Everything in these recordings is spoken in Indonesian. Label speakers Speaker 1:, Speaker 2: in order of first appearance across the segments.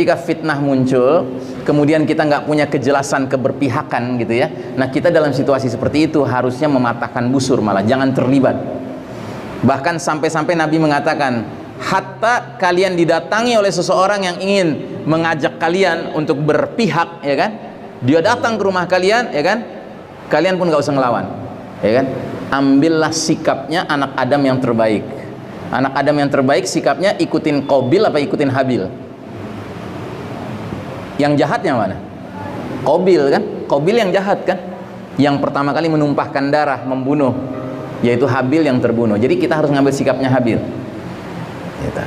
Speaker 1: Ketika fitnah muncul, kemudian kita nggak punya kejelasan keberpihakan gitu ya. Nah, kita dalam situasi seperti itu harusnya mematahkan busur, malah jangan terlibat. Bahkan sampai-sampai Nabi mengatakan, hatta kalian didatangi oleh seseorang yang ingin mengajak kalian untuk berpihak, ya kan? Dia datang ke rumah kalian, ya kan? Kalian pun nggak usah ngelawan, ya kan? Ambillah sikapnya anak Adam yang terbaik. Anak Adam yang terbaik sikapnya ikutin Qabil apa ikutin Habil? Yang jahatnya mana? Qabil kan? Qabil yang jahat kan? Yang pertama kali menumpahkan darah, membunuh, yaitu Habil yang terbunuh. Jadi kita harus ngambil sikapnya Habil. Gitu.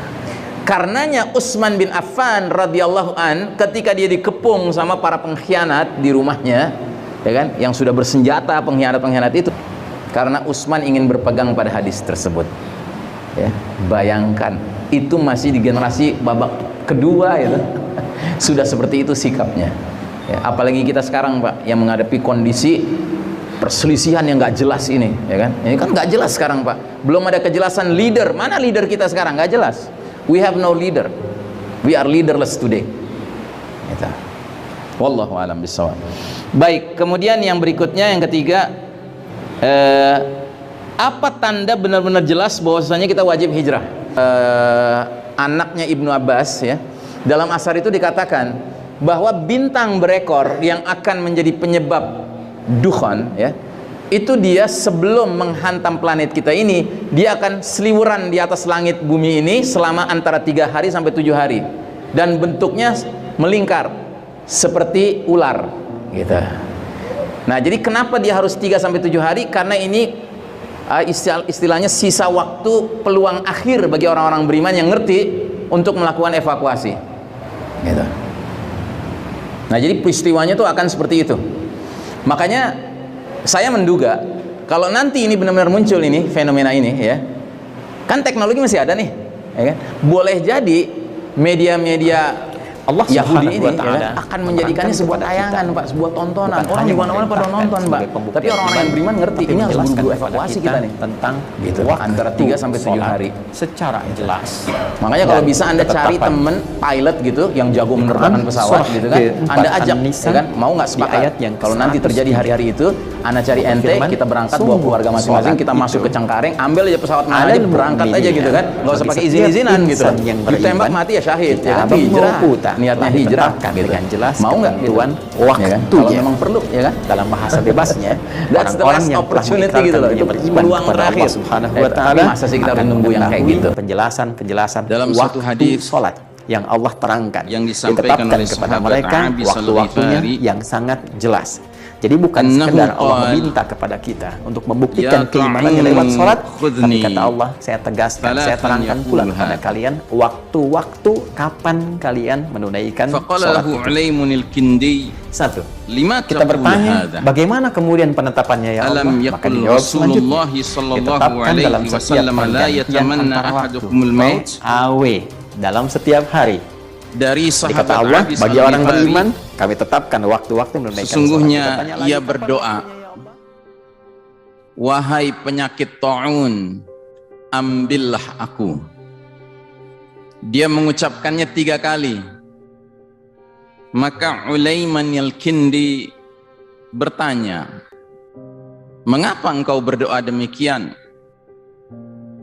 Speaker 1: Karenanya Utsman bin Affan radhiyallahu an, ketika dia dikepung sama para pengkhianat di rumahnya, ya kan, yang sudah bersenjata pengkhianat-pengkhianat itu, karena Utsman ingin berpegang pada hadis tersebut. Ya, bayangkan itu masih di generasi babak kedua itu sudah seperti itu sikapnya. Ya, apalagi kita sekarang, Pak, yang menghadapi kondisi perselisihan yang nggak jelas ini, ya kan? Ini kan nggak jelas sekarang, Pak. Belum ada kejelasan leader. Mana leader kita sekarang? Nggak jelas. We have no leader. We are leaderless today. Gitu. Wallahu a'lam bishawab. Baik, kemudian yang berikutnya, yang ketiga, apa tanda benar-benar jelas bahwasanya kita wajib hijrah? Anaknya Ibnu Abbas, ya, dalam asar itu dikatakan bahwa bintang berekor yang akan menjadi penyebab dukhan, ya, itu dia sebelum menghantam planet kita ini, dia akan seliweran di atas langit bumi ini selama antara 3 hari sampai 7 hari, dan bentuknya melingkar seperti ular gitu. Nah, jadi kenapa dia harus 3 sampai 7 hari? Karena ini istilahnya sisa waktu peluang akhir bagi orang-orang beriman yang ngerti untuk melakukan evakuasi gitu. Nah, jadi peristiwanya itu akan seperti itu. Makanya saya menduga kalau nanti ini benar-benar muncul ini fenomena ini, ya, kan teknologi masih ada nih, ya kan? Boleh jadi media-media Allah Yahudi ini, ya, akan menjadikannya sebuah tayangan, Pak, sebuah tontonan. Orang di mana-mana pada nonton, Pak. Tapi orang-orang yang beriman ngerti ini harus buru-buru evakuasi kita nih
Speaker 2: tentang
Speaker 1: gitu, antara 3 sampai 7 hari
Speaker 2: secara jelas.
Speaker 1: Makanya kalau bisa Anda cari temen pilot gitu yang jago menerbangkan pesawat gitu kan, Anda ajak, ya kan, mau nggak sepakat kalau nanti terjadi hari-hari itu, Anda cari ente, kita berangkat bawa keluarga masing-masing, kita masuk ke Cengkareng, ambil aja pesawat mana aja, berangkat aja gitu kan, nggak usah pakai izin-izinan gitu. Ditembak mati ya syahid, ya kan, hijrah, niatnya hijrah gitu.
Speaker 2: Dengan jelas
Speaker 1: mau nggak gitu?
Speaker 2: Waktu,
Speaker 1: ya kan? Kalau memang perlu, ya kan,
Speaker 2: dalam bahasa bebasnya,
Speaker 1: orang-orang yang opportunity gitu loh, itu peluang terakhir.
Speaker 2: Subhanahu wa ta'ala,
Speaker 1: masa sih kita harus nunggu yang kayak gitu?
Speaker 2: Penjelasan
Speaker 3: dalam satu hadis
Speaker 2: salat yang Allah terangkan,
Speaker 3: yang disampaikan oleh
Speaker 2: kepada
Speaker 3: sahabat
Speaker 2: mereka waktu-waktunya yang sangat jelas. Jadi bukan sekedar Allah meminta kepada kita untuk membuktikan keimanannya lewat sholat, tapi kata Allah, saya tegaskan, saya terangkan pula kepada kalian waktu-waktu kapan kalian menunaikan sholat itu. Satu, kita bertanya, bagaimana kemudian penetapannya, ya Allah? Maka dijawab selanjutnya, ditetapkan dalam setiap pergantian antara waktu, dalam setiap hari.
Speaker 3: Dari sahabat
Speaker 2: kata Allah, bagi orang beriman, kami tetapkan waktu-waktu menunaikan
Speaker 3: sesungguhnya ia berdoa, wahai penyakit ta'un, ambillah aku. Dia mengucapkannya 3 kali. Maka Ulaiman al-Kindi bertanya, mengapa engkau berdoa demikian?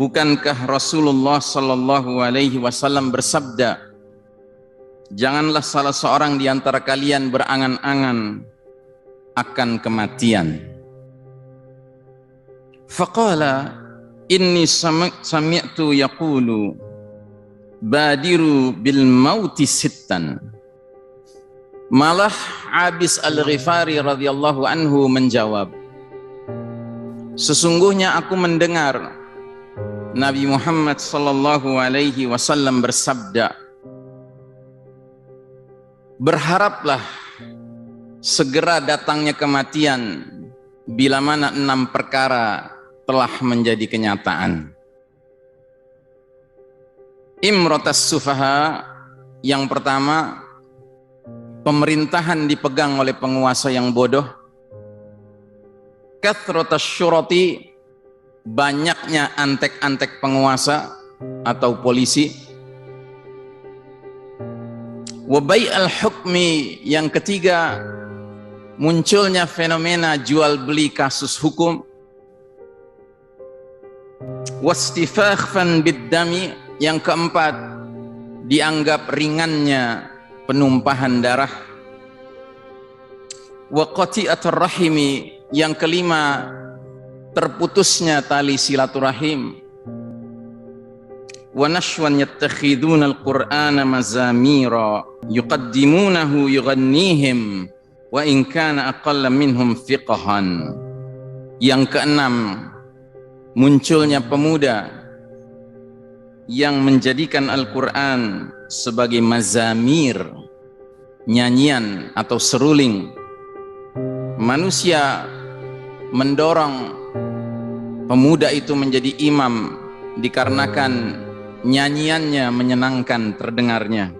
Speaker 3: Bukankah Rasulullah sallallahu alaihi wasallam bersabda, janganlah salah seorang di antara kalian berangan-angan akan kematian. Faqala inni sami'tu yaqulu badiru bil mauti sittan. Malah Abis Al-Ghifari radhiyallahu anhu menjawab, sesungguhnya aku mendengar Nabi Muhammad sallallahu alaihi wasallam bersabda, berharaplah segera datangnya kematian bila mana 6 perkara telah menjadi kenyataan. Imrotas sufaha, yang pertama, pemerintahan dipegang oleh penguasa yang bodoh. Kathrotas syurati, banyaknya antek-antek penguasa atau polisi. Wa bai'al hukmi, yang ketiga munculnya fenomena jual beli kasus hukum. Wastifakhfan biddami, yang keempat dianggap ringannya penumpahan darah. Wa qati'atur rahimi, yang kelima terputusnya tali silaturahim. Wa nashwan yattakhiduna al-Qur'ana mazamira yuqaddimunahu yughannihim wa in kana aqalla minhum fiqhan. Yang keenam, munculnya pemuda yang menjadikan Al-Quran sebagai mazamir, nyanyian atau seruling. Manusia mendorong pemuda itu menjadi imam dikarenakan nyanyiannya menyenangkan terdengarnya,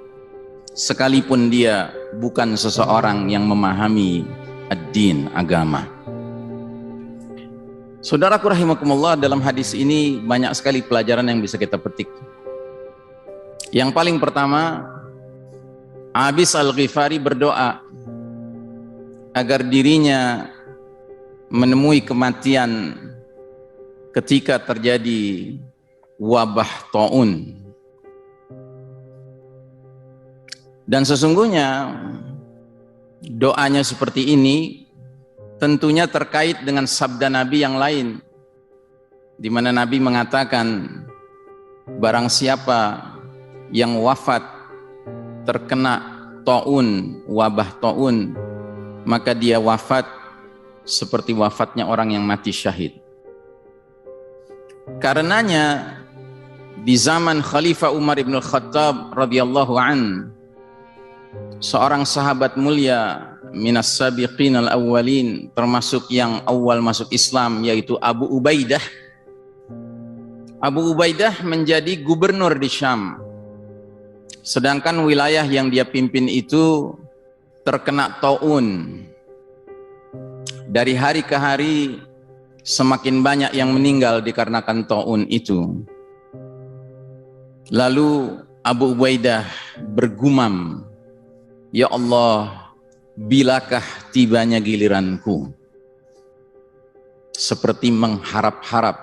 Speaker 3: sekalipun dia bukan seseorang yang memahami ad-din, agama. Saudaraku rahimakumullah, dalam hadis ini banyak sekali pelajaran yang bisa kita petik. Yang paling pertama, Abis Al-Ghifari berdoa agar dirinya menemui kematian ketika terjadi wabah taun. Dan sesungguhnya doanya seperti ini tentunya terkait dengan sabda Nabi yang lain, di mana Nabi mengatakan, barang siapa yang wafat terkena taun, wabah taun, maka dia wafat seperti wafatnya orang yang mati syahid. Karenanya di zaman Khalifah Umar ibn Khattab radhiyallahu an, seorang sahabat mulia minas sabiqin al-awwalin, termasuk yang awal masuk Islam, yaitu Abu Ubaidah. Abu Ubaidah menjadi gubernur di Syam, sedangkan wilayah yang dia pimpin itu terkena taun. Dari hari ke hari semakin banyak yang meninggal dikarenakan taun itu. Lalu Abu Ubaidah bergumam, ya Allah, bilakah tibanya giliranku? Seperti mengharap-harap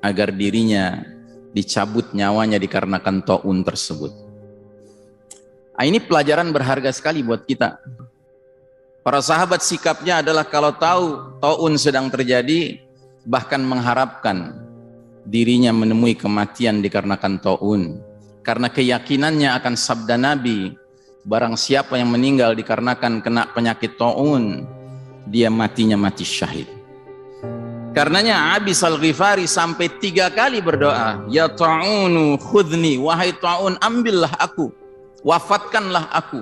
Speaker 3: agar dirinya dicabut nyawanya dikarenakan taun tersebut. Ini pelajaran berharga sekali buat kita. Para sahabat sikapnya adalah kalau tahu taun sedang terjadi, bahkan mengharapkan dirinya menemui kematian dikarenakan taun, karena keyakinannya akan sabda Nabi, barang siapa yang meninggal dikarenakan kena penyakit taun, dia matinya mati syahid. Karenanya Abis Al-Ghifari sampai 3 kali berdoa, ya ta'unu khudni, wahai taun ambillah aku, wafatkanlah aku.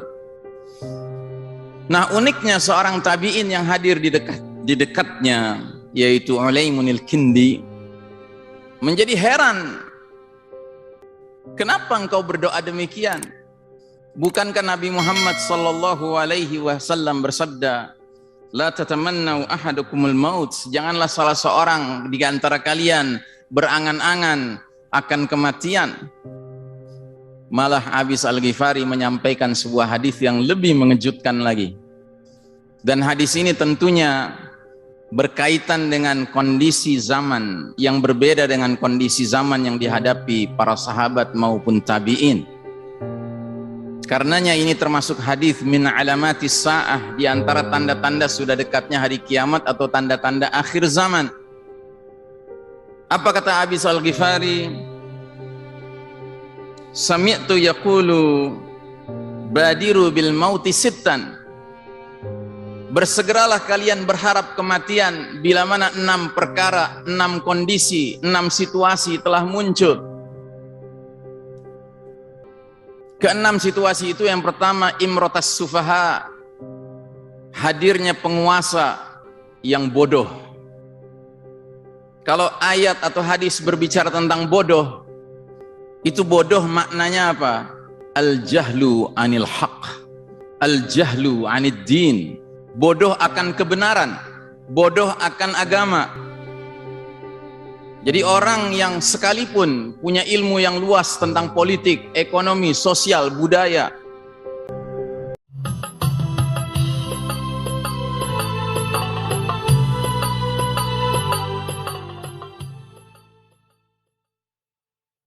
Speaker 3: Nah, uniknya seorang tabi'in yang hadir di dekatnya, yaitu Ulaimunil Kindi, menjadi heran, kenapa engkau berdoa demikian? Bukankah Nabi Muhammad sallallahu alaihi wasallam bersabda, la tatamannau ahadukumul maut, janganlah salah seorang di antara kalian berangan-angan akan kematian. Malah Abis Al-Ghifari menyampaikan sebuah hadis yang lebih mengejutkan lagi. Dan hadis ini tentunya berkaitan dengan kondisi zaman yang berbeda dengan kondisi zaman yang dihadapi para sahabat maupun tabi'in. Karenanya ini termasuk hadis min alamatis sa'ah, di antara tanda-tanda sudah dekatnya hari kiamat atau tanda-tanda akhir zaman. Apa kata Abis Al-Ghifari? Sami'tu yaqulu badiru bil mauti sittan, bersegeralah kalian berharap kematian bila mana 6 perkara, 6 kondisi, 6 situasi telah muncul. Keenam situasi itu, yang pertama imrotas sufaha, hadirnya penguasa yang bodoh. Kalau ayat atau hadis berbicara tentang bodoh, itu bodoh maknanya apa? Al-jahlu anil haq, al-jahlu anid din, bodoh akan kebenaran, bodoh akan agama. Jadi orang yang sekalipun punya ilmu yang luas tentang politik, ekonomi, sosial, budaya,